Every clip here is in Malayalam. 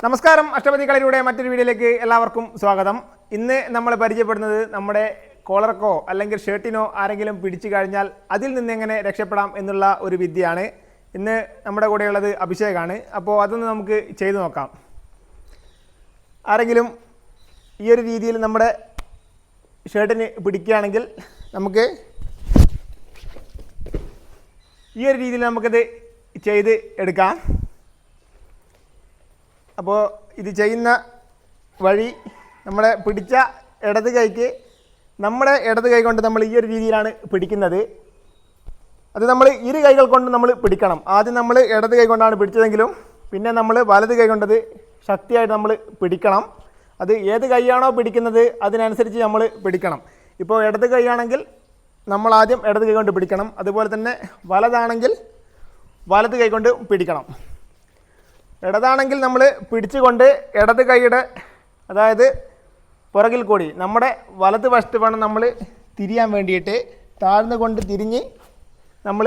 നമസ്കാരം. അഷ്ടപതി കളരിയുടെ മറ്റൊരു വീഡിയോയിലേക്ക് എല്ലാവർക്കും സ്വാഗതം. ഇന്ന് നമ്മൾ പരിചയപ്പെടുന്നത് നമ്മുടെ കോളർക്കോ അല്ലെങ്കിൽ ഷർട്ടിനോ ആരെങ്കിലും പിടിച്ചു കഴിഞ്ഞാൽ അതിൽ നിന്ന് എങ്ങനെ രക്ഷപ്പെടാം എന്നുള്ള ഒരു വിദ്യയാണ്. ഇന്ന് നമ്മുടെ കൂടെയുള്ളത് അഭിഷേകാണ്. അപ്പോൾ അതൊന്ന് നമുക്ക് ചെയ്തു നോക്കാം. ആരെങ്കിലും ഈ ഒരു രീതിയിൽ നമ്മുടെ ഷർട്ടിന് പിടിക്കുകയാണെങ്കിൽ നമുക്ക് ഈ ഒരു രീതിയിൽ നമുക്കത് ചെയ്ത് എടുക്കാം. അപ്പോൾ ഇത് ചെയ്യുന്ന വഴി നമ്മുടെ പിടിച്ച ഇടത് കൈക്ക് നമ്മുടെ ഇടത് കൈ കൊണ്ട് നമ്മൾ ഈ ഒരു രീതിയിലാണ് പിടിക്കുന്നത്. അത് നമ്മൾ ഇരു കൈകൾ കൊണ്ട് നമ്മൾ പിടിക്കണം. ആദ്യം നമ്മൾ ഇടത് കൈ കൊണ്ടാണ് പിടിച്ചതെങ്കിലും പിന്നെ നമ്മൾ വലത് കൈ കൊണ്ടത് ശക്തിയായിട്ട് നമ്മൾ പിടിക്കണം. അത് ഏത് കൈയാണോ പിടിക്കുന്നത് അതിനനുസരിച്ച് നമ്മൾ പിടിക്കണം. ഇപ്പോൾ ഇടത് കൈയാണെങ്കിൽ നമ്മൾ ആദ്യം ഇടത് കൈ കൊണ്ട് പിടിക്കണം. അതുപോലെ തന്നെ വലതാണെങ്കിൽ വലത് കൈ കൊണ്ട് പിടിക്കണം. ഇടതാണെങ്കിൽ നമ്മൾ പിടിച്ചുകൊണ്ട് ഇടത് കൈയുടെ അതായത് പുറകിൽ കൂടി നമ്മുടെ വലത് വശത്ത് വേണം നമ്മൾ തിരിയാൻ വേണ്ടിയിട്ട്. താഴ്ന്നു കൊണ്ട് തിരിഞ്ഞ് നമ്മൾ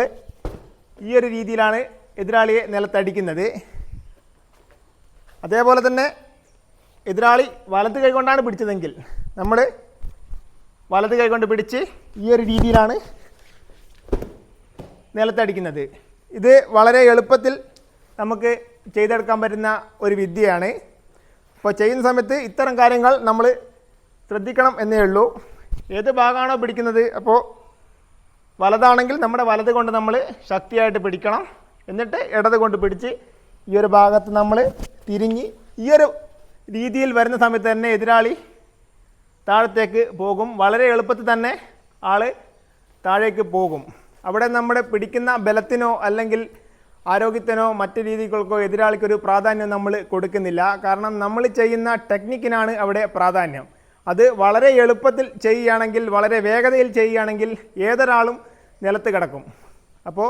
ഈ ഒരു രീതിയിലാണ് എതിരാളിയെ നിലത്തടിക്കുന്നത്. അതേപോലെ തന്നെ എതിരാളി വലത് കൈ കൊണ്ടാണ് പിടിച്ചതെങ്കിൽ നമ്മൾ വലത് കൈ കൊണ്ട് പിടിച്ച് ഈ ഒരു രീതിയിലാണ് നിലത്തടിക്കുന്നത്. ഇത് വളരെ എളുപ്പത്തിൽ നമുക്ക് ചെയ്തെടുക്കാൻ പറ്റുന്ന ഒരു വിദ്യയാണ്. അപ്പോൾ ചെയ്യുന്ന സമയത്ത് ഇത്തരം കാര്യങ്ങൾ നമ്മൾ ശ്രദ്ധിക്കണം എന്നേ ഉള്ളൂ. ഏത് ഭാഗമാണോ പിടിക്കുന്നത്, അപ്പോൾ വലതാണെങ്കിൽ നമ്മുടെ വലത് കൊണ്ട് നമ്മൾ ശക്തിയായിട്ട് പിടിക്കണം. എന്നിട്ട് ഇടത് കൊണ്ട് പിടിച്ച് ഈ ഒരു ഭാഗത്ത് നമ്മൾ തിരിഞ്ഞ് ഈ ഒരു രീതിയിൽ വരുന്ന സമയത്ത് തന്നെ എതിരാളി താഴത്തേക്ക് പോകും. വളരെ എളുപ്പത്തിൽ തന്നെ ആൾ താഴേക്ക് പോകും. അവിടെ നമ്മുടെ പിടിക്കുന്ന ബലത്തിനോ അല്ലെങ്കിൽ ആരോഗ്യത്തിനോ മറ്റു രീതികൾക്കോ എതിരാളിക്കൊരു പ്രാധാന്യം നമ്മൾ കൊടുക്കുന്നില്ല. കാരണം നമ്മൾ ചെയ്യുന്ന ടെക്നിക്കിനാണ് അവിടെ പ്രാധാന്യം. അത് വളരെ എളുപ്പത്തിൽ ചെയ്യുകയാണെങ്കിൽ, വളരെ വേഗതയിൽ ചെയ്യുകയാണെങ്കിൽ ഏതൊരാളും നിലത്ത് കിടക്കും. അപ്പോൾ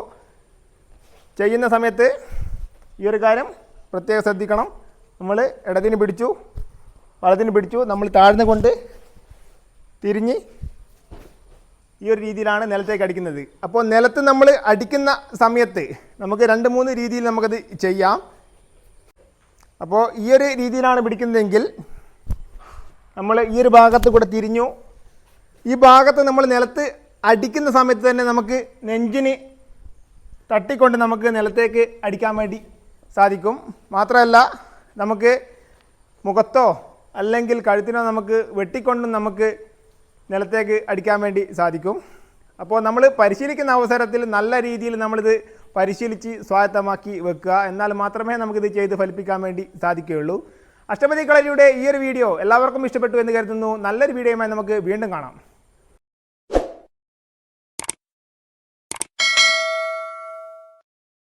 ചെയ്യുന്ന സമയത്ത് ഈ ഒരു കാര്യം പ്രത്യേകം ശ്രദ്ധിക്കണം. നമ്മൾ ഇടതിന് പിടിച്ചു, വലതിന് പിടിച്ചു, നമ്മൾ താഴ്ന്നു കൊണ്ട് തിരിഞ്ഞ് ഈ ഒരു രീതിയിലാണ് നിലത്തേക്ക് അടിക്കുന്നത്. അപ്പോൾ നിലത്ത് നമ്മൾ അടിക്കുന്ന സമയത്ത് നമുക്ക് 2-3 രീതിയിൽ നമുക്കത് ചെയ്യാം. അപ്പോൾ ഈ ഒരു രീതിയിലാണ് പിടിക്കുന്നതെങ്കിൽ നമ്മൾ ഈ ഒരു ഭാഗത്ത് കൂടെ തിരിഞ്ഞു. ഈ ഭാഗത്ത് നമ്മൾ നിലത്ത് അടിക്കുന്ന സമയത്ത് തന്നെ നമുക്ക് നെഞ്ചിന് തട്ടിക്കൊണ്ട് നമുക്ക് നിലത്തേക്ക് അടിക്കാൻ വേണ്ടി സാധിക്കും. മാത്രമല്ല നമുക്ക് മുഖത്തോ അല്ലെങ്കിൽ കഴുത്തിനോ നമുക്ക് വെട്ടിക്കൊണ്ടും നമുക്ക് നിലത്തേക്ക് അടിക്കാൻ വേണ്ടി സാധിക്കും. അപ്പോൾ നമ്മൾ പരിശീലിക്കുന്ന അവസരത്തിൽ നല്ല രീതിയിൽ നമ്മളിത് പരിശീലിച്ച് സ്വായത്തമാക്കി വെക്കുക. എന്നാൽ മാത്രമേ നമുക്കിത് ചെയ്ത് ഫലിപ്പിക്കാൻ വേണ്ടി സാധിക്കുകയുള്ളൂ. അഷ്ടപതി കളരിയുടെ ഈ ഒരു വീഡിയോ എല്ലാവർക്കും ഇഷ്ടപ്പെട്ടു എന്ന് കരുതുന്നു. നല്ലൊരു വീഡിയോയുമായി നമുക്ക് വീണ്ടും കാണാം.